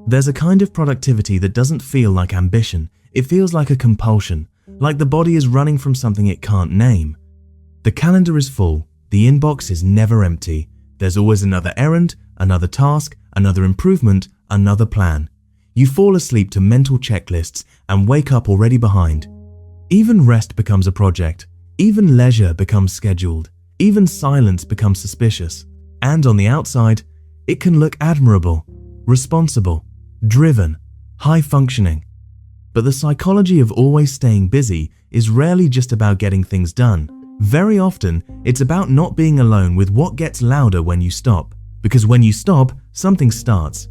There's a kind of productivity that doesn't feel like ambition. It feels like a compulsion, like the body is running from something it can't name. The calendar is full, the inbox is never empty. There's always another errand, another task, another improvement, another plan. You fall asleep to mental checklists and wake up already behind. Even rest becomes a project. Even leisure becomes scheduled. Even silence becomes suspicious. And on the outside, it can look admirable, responsible, driven, high-functioning. But the psychology of always staying busy is rarely just about getting things done. Very often, it's about not being alone with what gets louder when you stop. Because when you stop, something starts.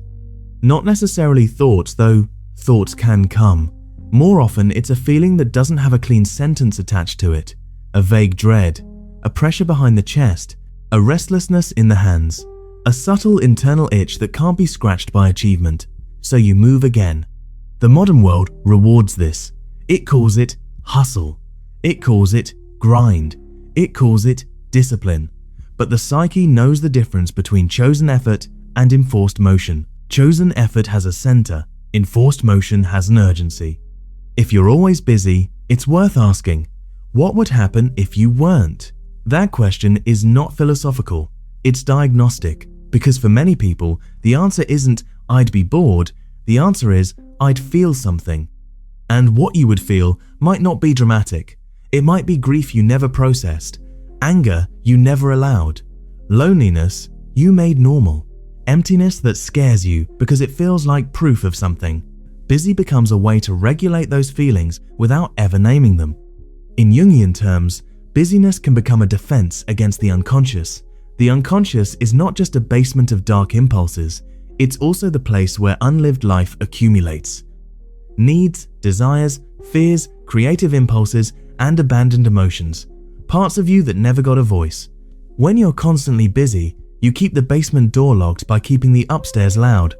Not necessarily thoughts, though thoughts can come. More often, it's a feeling that doesn't have a clean sentence attached to it. A vague dread, a pressure behind the chest, a restlessness in the hands, a subtle internal itch that can't be scratched by achievement. So you move again. The modern world rewards this. It calls it hustle. It calls it grind. It calls it discipline. But the psyche knows the difference between chosen effort and enforced motion. Chosen effort has a center. Enforced motion has an urgency. If you're always busy, it's worth asking, what would happen if you weren't? That question is not philosophical. It's diagnostic. Because for many people, the answer isn't, I'd be bored. The answer is, I'd feel something. And what you would feel might not be dramatic. It might be grief you never processed, anger you never allowed, loneliness you made normal, emptiness that scares you because it feels like proof of something. Busy becomes a way to regulate those feelings without ever naming them. In Jungian terms, busyness can become a defense against the unconscious. The unconscious is not just a basement of dark impulses, it's also the place where unlived life accumulates. Needs, desires, fears, creative impulses, and abandoned emotions. Parts of you that never got a voice. When you're constantly busy, you keep the basement door locked by keeping the upstairs loud.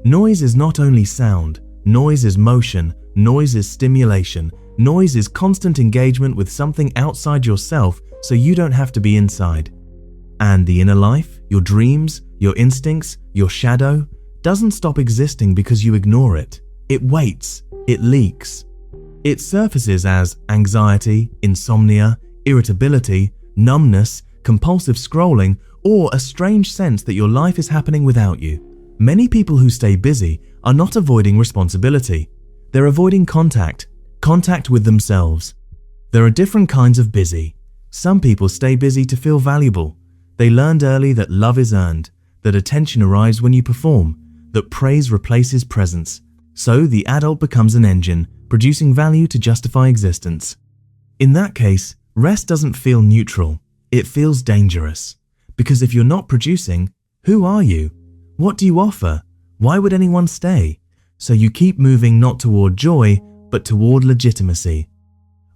Noise is not only sound, noise is motion, noise is stimulation, noise is constant engagement with something outside yourself so you don't have to be inside. And the inner life, your dreams, your instincts, your shadow, doesn't stop existing because you ignore it. It waits, it leaks. It surfaces as anxiety, insomnia, irritability, numbness, compulsive scrolling, or a strange sense that your life is happening without you. Many people who stay busy are not avoiding responsibility. They're avoiding contact with themselves. There are different kinds of busy. Some people stay busy to feel valuable. They learned early that love is earned, that attention arrives when you perform, that praise replaces presence. So the adult becomes an engine, producing value to justify existence. In that case, rest doesn't feel neutral, it feels dangerous. Because if you're not producing, who are you? What do you offer? Why would anyone stay? So you keep moving not toward joy, but toward legitimacy.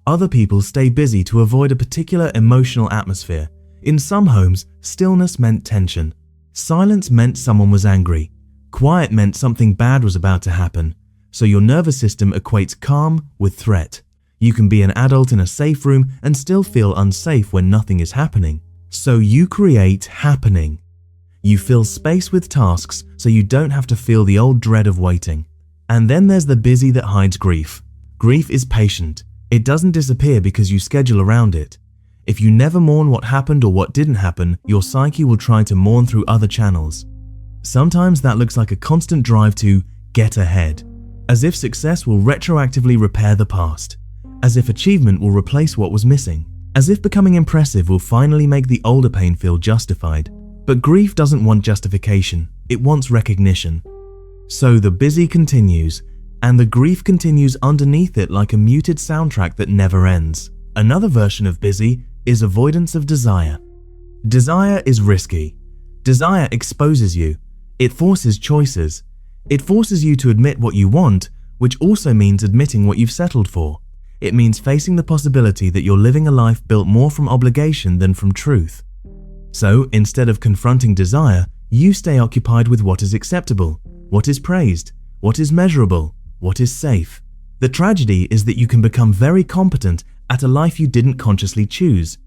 Other people stay busy to avoid a particular emotional atmosphere. In some homes, stillness meant tension. Silence meant someone was angry. Quiet meant something bad was about to happen. So your nervous system equates calm with threat. You can be an adult in a safe room and still feel unsafe when nothing is happening. So you create happening. You fill space with tasks so you don't have to feel the old dread of waiting. And then there's the busy that hides grief. Grief is patient. It doesn't disappear because you schedule around it. If you never mourn what happened or what didn't happen, your psyche will try to mourn through other channels. Sometimes that looks like a constant drive to get ahead, as if success will retroactively repair the past, as if achievement will replace what was missing, as if becoming impressive will finally make the older pain feel justified. But grief doesn't want justification, it wants recognition. So the busy continues, and the grief continues underneath it like a muted soundtrack that never ends. Another version of busy is avoidance of desire. Desire is risky. Desire exposes you. It forces choices. It forces you to admit what you want, which also means admitting what you've settled for. It means facing the possibility that you're living a life built more from obligation than from truth. So instead of confronting desire, you stay occupied with what is acceptable, what is praised, what is measurable, what is safe. The tragedy is that you can become very competent at a life you didn't consciously choose.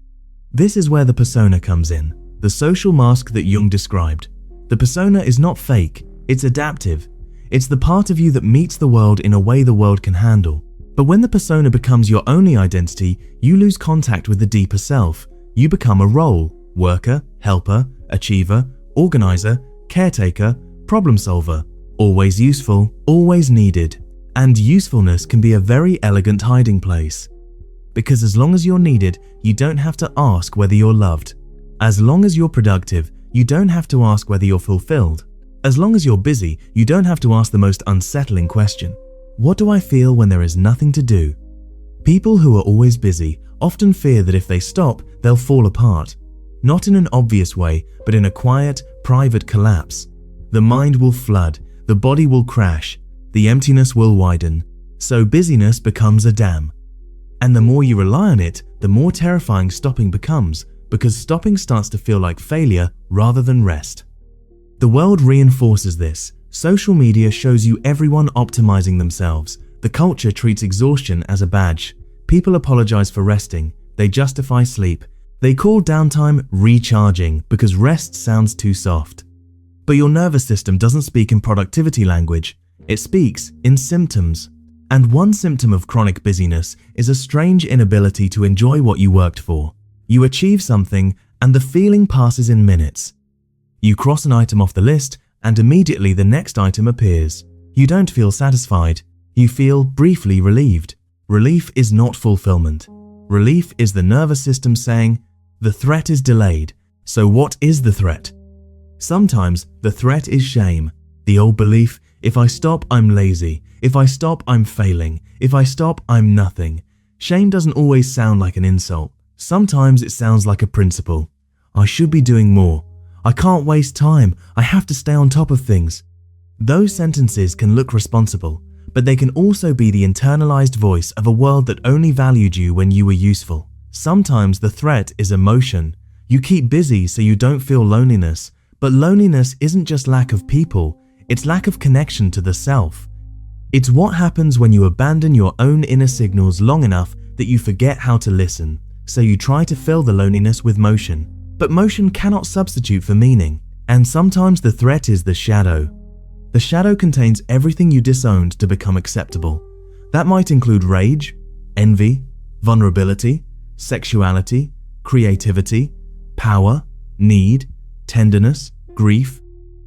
This is where the persona comes in, the social mask that Jung described. The persona is not fake, it's adaptive. It's the part of you that meets the world in a way the world can handle. But when the persona becomes your only identity, you lose contact with the deeper self. You become a role: worker, helper, achiever, organizer, caretaker, problem solver. Always useful, always needed. And usefulness can be a very elegant hiding place. Because as long as you're needed, you don't have to ask whether you're loved. As long as you're productive, you don't have to ask whether you're fulfilled. As long as you're busy, you don't have to ask the most unsettling question: what do I feel when there is nothing to do? People who are always busy often fear that if they stop, they'll fall apart. Not in an obvious way, but in a quiet, private collapse. The mind will flood, the body will crash, the emptiness will widen. So busyness becomes a dam. And the more you rely on it, the more terrifying stopping becomes, because stopping starts to feel like failure rather than rest. The world reinforces this. Social media shows you everyone optimizing themselves. The culture treats exhaustion as a badge. People apologize for resting. They justify sleep. They call downtime recharging because rest sounds too soft. But your nervous system doesn't speak in productivity language. It speaks in symptoms. And one symptom of chronic busyness is a strange inability to enjoy what you worked for. You achieve something and the feeling passes in minutes. You cross an item off the list and immediately the next item appears. You don't feel satisfied. You feel briefly relieved. Relief is not fulfillment. Relief is the nervous system saying, the threat is delayed. So what is the threat? Sometimes the threat is shame. The old belief, if I stop, I'm lazy. If I stop, I'm failing. If I stop, I'm nothing. Shame doesn't always sound like an insult. Sometimes it sounds like a principle. I should be doing more. I can't waste time. I have to stay on top of things. Those sentences can look responsible, but they can also be the internalized voice of a world that only valued you when you were useful. Sometimes the threat is emotion. You keep busy so you don't feel loneliness, but loneliness isn't just lack of people, it's lack of connection to the self. It's what happens when you abandon your own inner signals long enough that you forget how to listen, so you try to fill the loneliness with motion. But motion cannot substitute for meaning, and sometimes the threat is the shadow. The shadow contains everything you disowned to become acceptable. That might include rage, envy, vulnerability, sexuality, creativity, power, need, tenderness, grief.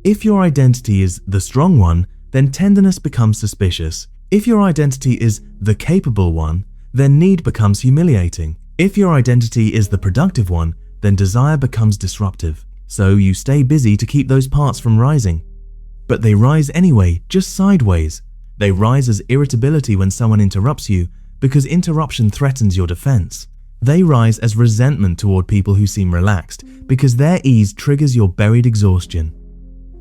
If your identity is the strong one, then tenderness becomes suspicious. If your identity is the capable one, then need becomes humiliating. If your identity is the productive one, then desire becomes disruptive. So you stay busy to keep those parts from rising. But they rise anyway, just sideways. They rise as irritability when someone interrupts you, because interruption threatens your defense. They rise as resentment toward people who seem relaxed, because their ease triggers your buried exhaustion.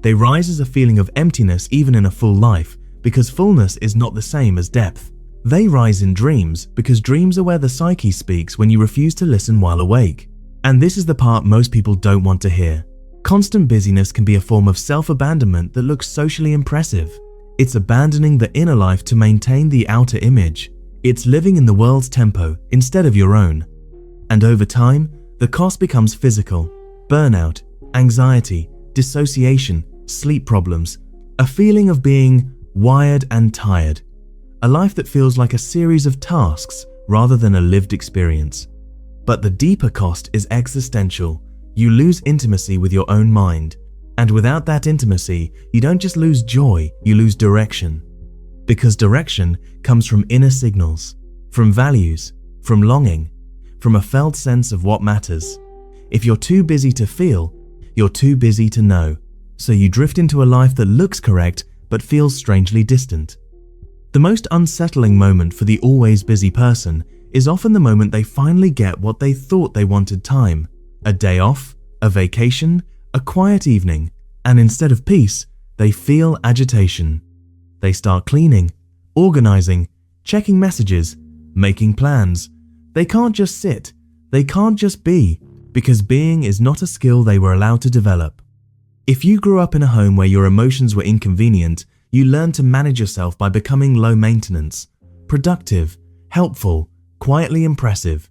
They rise as a feeling of emptiness even in a full life, because fullness is not the same as depth. They rise in dreams, because dreams are where the psyche speaks when you refuse to listen while awake. And this is the part most people don't want to hear. Constant busyness can be a form of self-abandonment that looks socially impressive. It's abandoning the inner life to maintain the outer image. It's living in the world's tempo instead of your own. And over time, the cost becomes physical. Burnout, anxiety, dissociation, sleep problems, a feeling of being wired and tired. A life that feels like a series of tasks rather than a lived experience. But the deeper cost is existential. You lose intimacy with your own mind. And without that intimacy, you don't just lose joy, you lose direction. Because direction comes from inner signals, from values, from longing, from a felt sense of what matters. If you're too busy to feel, you're too busy to know. So you drift into a life that looks correct but feels strangely distant. The most unsettling moment for the always busy person is often the moment they finally get what they thought they wanted: time. A day off, a vacation, a quiet evening, and instead of peace, they feel agitation. They start cleaning, organizing, checking messages, making plans. They can't just sit, they can't just be, because being is not a skill they were allowed to develop. If you grew up in a home where your emotions were inconvenient, you learn to manage yourself by becoming low maintenance, productive, helpful, quietly impressive.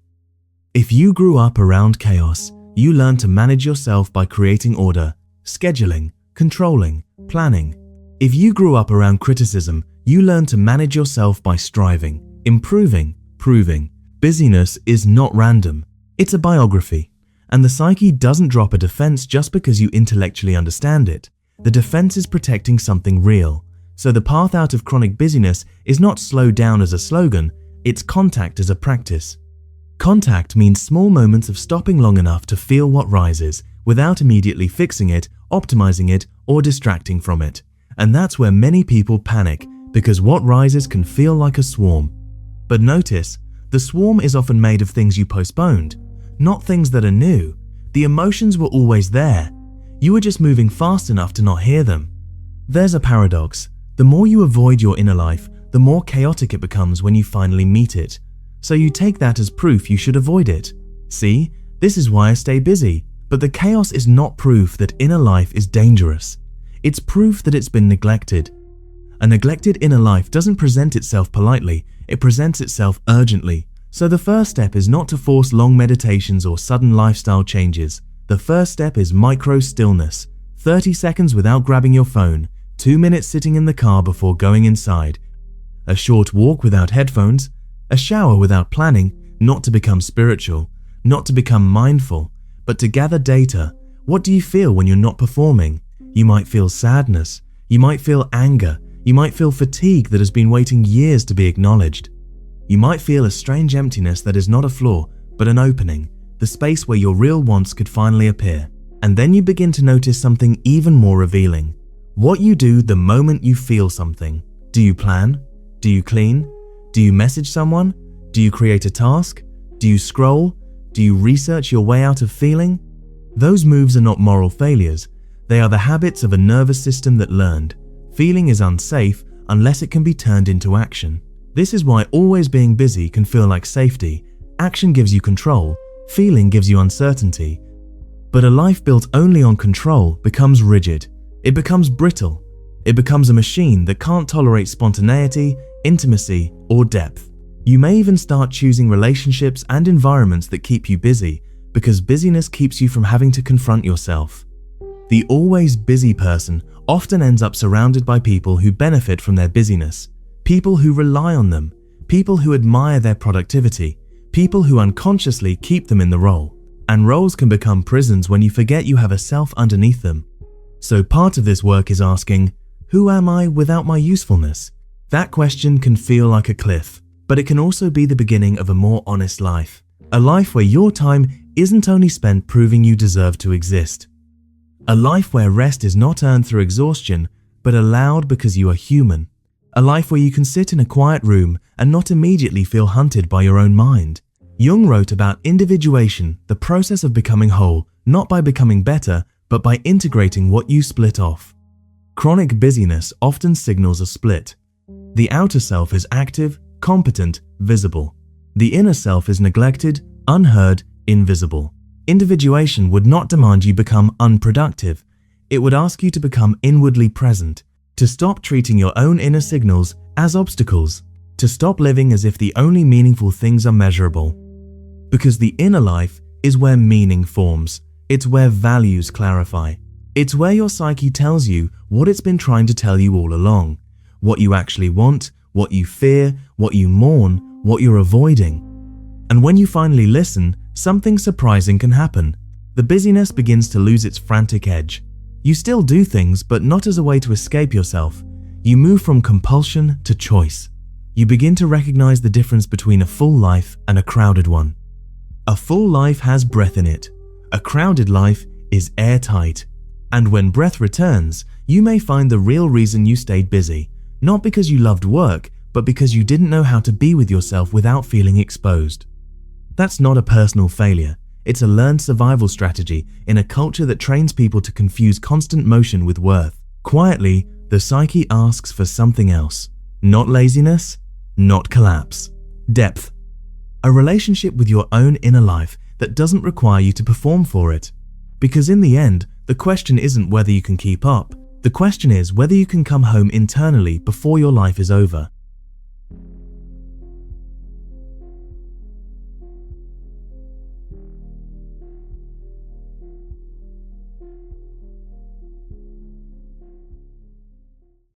If you grew up around chaos, you learn to manage yourself by creating order, scheduling, controlling, planning. If you grew up around criticism, you learn to manage yourself by striving, improving, proving. Busyness is not random. It's a biography. And the psyche doesn't drop a defense just because you intellectually understand it. The defense is protecting something real. So the path out of chronic busyness is not slow down as a slogan, it's contact as a practice. Contact means small moments of stopping long enough to feel what rises without immediately fixing it, optimizing it, or distracting from it. And that's where many people panic, because what rises can feel like a swarm. But notice, the swarm is often made of things you postponed, not things that are new. The emotions were always there. You were just moving fast enough to not hear them. There's a paradox. The more you avoid your inner life, the more chaotic it becomes when you finally meet it. So you take that as proof you should avoid it. See, this is why I stay busy. But the chaos is not proof that inner life is dangerous. It's proof that it's been neglected. A neglected inner life doesn't present itself politely, it presents itself urgently. So the first step is not to force long meditations or sudden lifestyle changes. The first step is micro stillness. 30 seconds without grabbing your phone, 2 minutes sitting in the car before going inside, a short walk without headphones, a shower without planning, not to become spiritual, not to become mindful, but to gather data. What do you feel when you're not performing? You might feel sadness, you might feel anger, you might feel fatigue that has been waiting years to be acknowledged. You might feel a strange emptiness that is not a flaw, but an opening, the space where your real wants could finally appear. And then you begin to notice something even more revealing. What you do the moment you feel something. Do you plan? Do you clean? Do you message someone? Do you create a task? Do you scroll? Do you research your way out of feeling? Those moves are not moral failures. They are the habits of a nervous system that learned. Feeling is unsafe unless it can be turned into action. This is why always being busy can feel like safety. Action gives you control. Feeling gives you uncertainty. But a life built only on control becomes rigid. It becomes brittle. It becomes a machine that can't tolerate spontaneity, intimacy, or depth. You may even start choosing relationships and environments that keep you busy, because busyness keeps you from having to confront yourself. The always busy person often ends up surrounded by people who benefit from their busyness, people who rely on them, people who admire their productivity, people who unconsciously keep them in the role. And roles can become prisons when you forget you have a self underneath them. So part of this work is asking, who am I without my usefulness? That question can feel like a cliff, but it can also be the beginning of a more honest life. A life where your time isn't only spent proving you deserve to exist. A life where rest is not earned through exhaustion, but allowed because you are human. A life where you can sit in a quiet room and not immediately feel hunted by your own mind. Jung wrote about individuation, the process of becoming whole, not by becoming better, but by integrating what you split off. Chronic busyness often signals a split. The outer self is active, competent, visible. The inner self is neglected, unheard, invisible. Individuation would not demand you become unproductive. It would ask you to become inwardly present, to stop treating your own inner signals as obstacles, to stop living as if the only meaningful things are measurable. Because the inner life is where meaning forms. It's where values clarify. It's where your psyche tells you what it's been trying to tell you all along. What you actually want, what you fear, what you mourn, what you're avoiding. And when you finally listen, something surprising can happen. The busyness begins to lose its frantic edge. You still do things, but not as a way to escape yourself. You move from compulsion to choice. You begin to recognize the difference between a full life and a crowded one. A full life has breath in it. A crowded life is airtight. And when breath returns, you may find the real reason you stayed busy, not because you loved work, but because you didn't know how to be with yourself without feeling exposed. That's not a personal failure. It's a learned survival strategy in a culture that trains people to confuse constant motion with worth. Quietly, the psyche asks for something else. Not laziness, not collapse. Depth. A relationship with your own inner life that doesn't require you to perform for it. Because in the end, the question isn't whether you can keep up. The question is whether you can come home internally before your life is over.